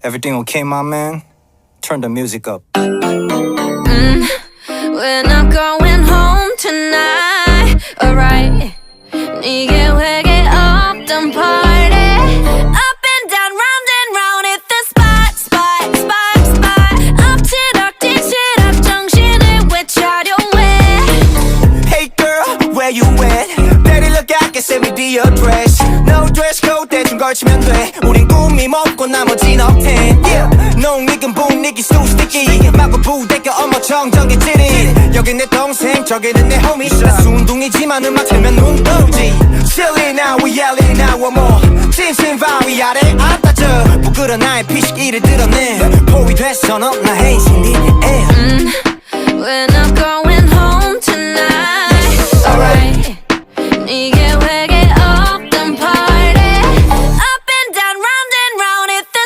Everything okay, my man? Turn the music up. We're not going home tonight, alright. 네게 회개 없던 party. Up and down, round and round, hit the spot, spot, spot, spot. 엎치락 뒤치락 정신을 왜 차려해. Hey girl, where you at? Daddy look I can send me the address. No dress code 대충 걸치면 돼. 우린 꿈이 먹고 나머진 억텐. Yeah, 농익은 분위기 so sticky. 마구 부대껴 어머 정적이 찌릿. 여긴 내 동생 저기는 내 homie. 순둥이지만 음악 틀면 눈 뜨지. Silly now we yelling now one more. 찐친 바위 아래 안 따져. 부끄러 나의 피식이를 드러내. 포위 됐어 넌 나의 신이. We're not going